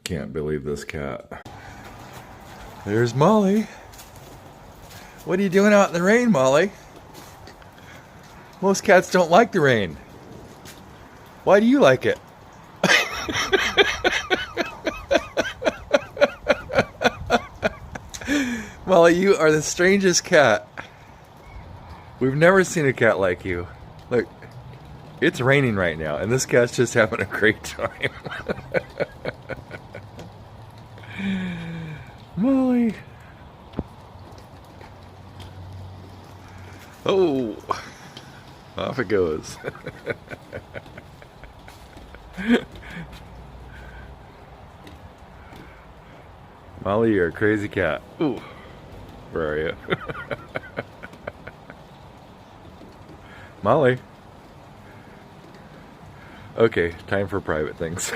Can't believe this cat. There's Molly. What are you doing out in the rain, Molly? Most cats don't like the rain. Why do you like it? Molly, you are the strangest cat. We've never seen a cat like you. Look, it's raining right now, and this cat's just having a great time. Molly. Oh, off it goes. Molly, you're a crazy cat. Ooh, where are you? Molly. Okay, time for private things.